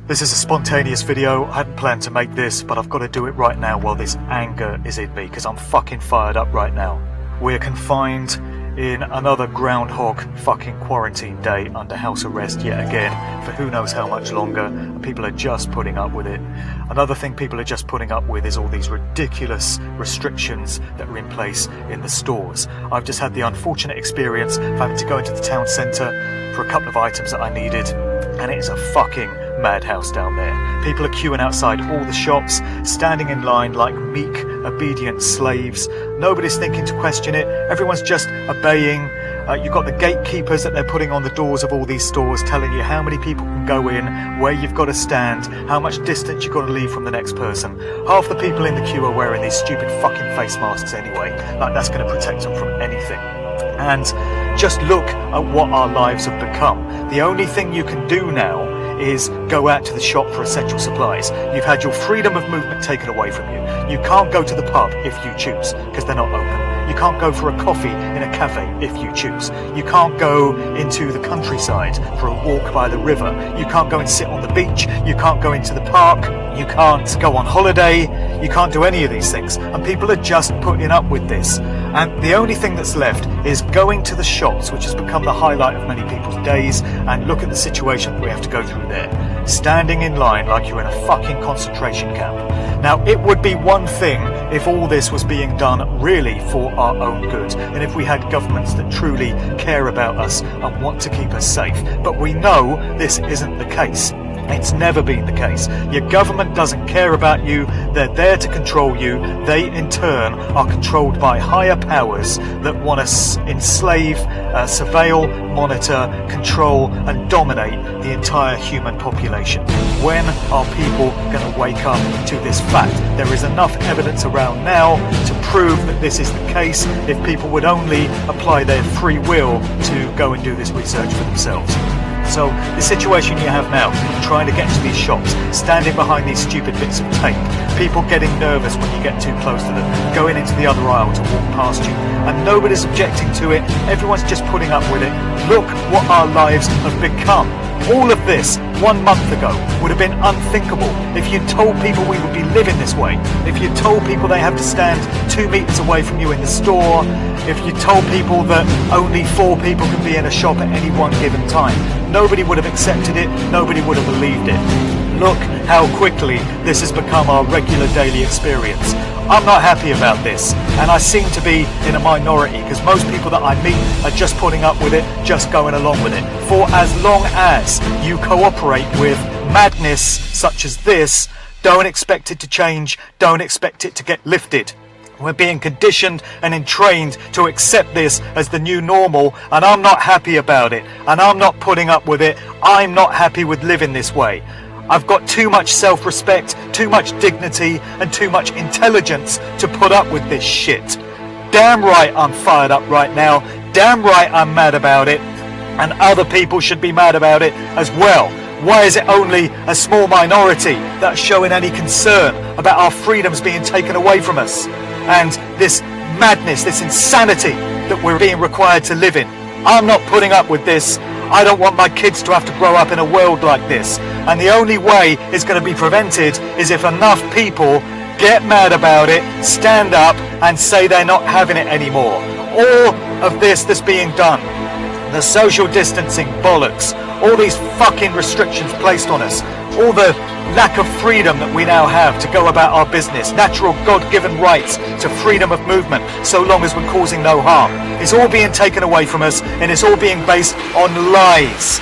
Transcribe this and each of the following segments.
This is a spontaneous video. I hadn't planned to make this, but I've got to do it right now while this anger is in me, because I'm fucking fired up right now. We're confined in another groundhog fucking quarantine day under house arrest yet again for who knows how much longer, and people are just putting up with it. Another thing people are just putting up with is all these ridiculous restrictions that are in place in the stores. I've just had the unfortunate experience of having to go into the town centre for a couple of items that I needed, and it is a fucking madhouse down there. People are queuing outside all the shops, standing in line like meek, obedient slaves. Nobody's thinking to question it. Everyone's just obeying. You've got the gatekeepers that they're putting on the doors of all these stores, telling you how many people can go in, where you've got to stand, how much distance you've got to leave from the next person. Half the people in the queue are wearing these stupid fucking face masks anyway, like that's going to protect them from anything. And just look at what our lives have become. The only thing you can do now is go out to the shop for essential supplies. You've had your freedom of movement taken away from you. You can't go to the pub if you choose, because they're not open. You can't go for a coffee in a cafe if you choose. You can't go into the countryside for a walk by the river. You can't go and sit on the beach. You can't go into the park. You can't go on holiday. You can't do any of these things. And people are just putting up with this. And the only thing that's left is going to the shops, which has become the highlight of many people's days, and look at the situation that we have to go through there. Standing in line like you're in a fucking concentration camp. Now, it would be one thing if all this was being done really for our own good, and if we had governments that truly care about us and want to keep us safe. But we know this isn't the case. It's never been the case. Your government doesn't care about you. They're there to control you. They, in turn, are controlled by higher powers that want to enslave, surveil, monitor, control, and dominate the entire human population. When are people going to wake up to this fact? There is enough evidence around now to prove that this is the case if people would only apply their free will to go and do this research for themselves. So the situation you have now, trying to get to these shops, standing behind these stupid bits of tape, people getting nervous when you get too close to them, going into the other aisle to walk past you, and nobody's objecting to it, everyone's just putting up with it. Look what our lives have become. All of this 1 month ago would have been unthinkable if you told people we would be living this way, if you told people they have to stand 2 meters away from you in the store, if you told people that only 4 people can be in a shop at any one given time. Nobody would have accepted it, nobody would have believed it. Look how quickly this has become our regular daily experience. I'm not happy about this, and I seem to be in a minority, because most people that I meet are just putting up with it, just going along with it. For as long as you cooperate with madness such as this, don't expect it to change, don't expect it to get lifted. We're being conditioned and entrained to accept this as the new normal, and I'm not happy about it, and I'm not putting up with it. I'm not happy with living this way. I've got too much self-respect, too much dignity, and too much intelligence to put up with this shit. Damn right I'm fired up right now. Damn right I'm mad about it. And other people should be mad about it as well. Why is it only a small minority that's showing any concern about our freedoms being taken away from us? And this madness, this insanity that we're being required to live in. I'm not putting up with this. I don't want my kids to have to grow up in a world like this. And the only way it's going to be prevented is if enough people get mad about it, stand up and say they're not having it anymore. All of this that's being done, the social distancing bollocks, all these fucking restrictions placed on us, all the lack of freedom that we now have to go about our business, natural God-given rights to freedom of movement, so long as we're causing no harm. It's all being taken away from us, and it's all being based on lies.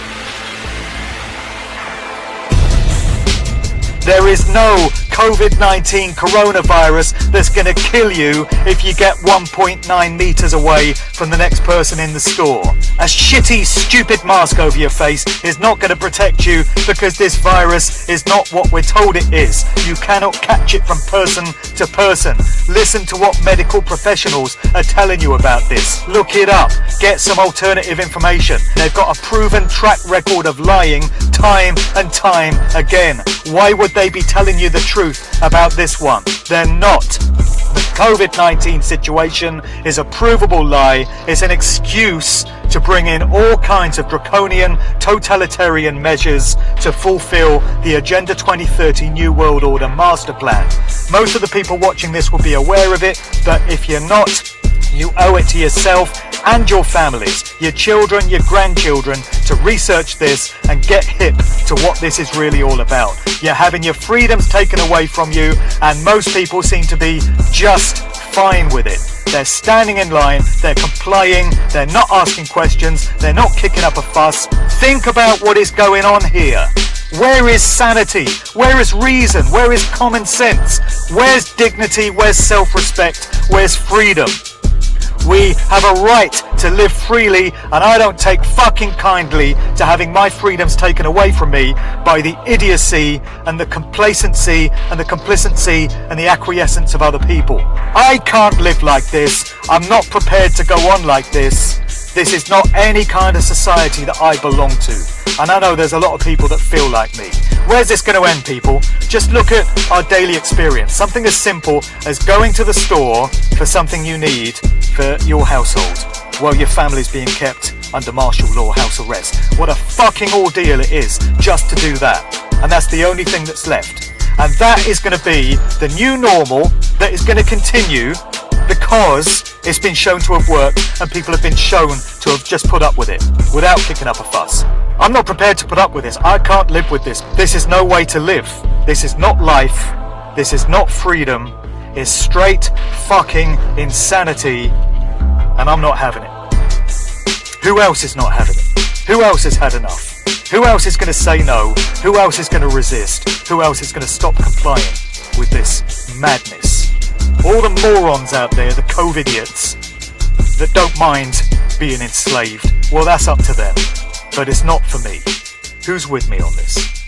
There is no COVID-19 coronavirus that's going to kill you if you get 1.9 meters away from the next person in the store. A shitty, stupid mask over your face is not going to protect you, because this virus is not what we're told it is. You cannot catch it from person to person. Listen to what medical professionals are telling you about this. Look it up. Get some alternative information. They've got a proven track record of lying time and time again. Why would they be telling you the truth about this one? They're not. The COVID-19 situation is a provable lie. It's an excuse to bring in all kinds of draconian, totalitarian measures to fulfill the Agenda 2030 New World Order master plan. Most of the people watching this will be aware of it, but if you're not, you owe it to yourself and your families, your children, your grandchildren, to research this and get hip to what this is really all about. You're having your freedoms taken away from you, and most people seem to be just fine with it. They're standing in line, they're complying, they're not asking questions, they're not kicking up a fuss. Think about what is going on here. Where is sanity? Where is reason? Where is common sense? Where's dignity? Where's self-respect? Where's freedom? We have a right to live freely, and I don't take fucking kindly to having my freedoms taken away from me by the idiocy and the complacency and the complicity and the acquiescence of other people. I can't live like this. I'm not prepared to go on like this. This is not any kind of society that I belong to. And I know there's a lot of people that feel like me. Where's this going to end, people? Just look at our daily experience. Something as simple as going to the store for something you need for your household while your family's being kept under martial law house arrest. What a fucking ordeal it is just to do that. And that's the only thing that's left. And that is going to be the new normal that is going to continue because it's been shown to have worked and people have been shown to have just put up with it without kicking up a fuss. I'm not prepared to put up with this. I can't live with this. This is no way to live. This is not life. This is not freedom. It's straight fucking insanity, and I'm not having it. Who else is not having it? Who else has had enough? Who else is going to say no? Who else is going to resist? Who else is going to stop complying with this madness? All the morons out there, the COVID-idiots, that don't mind being enslaved, well, that's up to them. But it's not for me. Who's with me on this?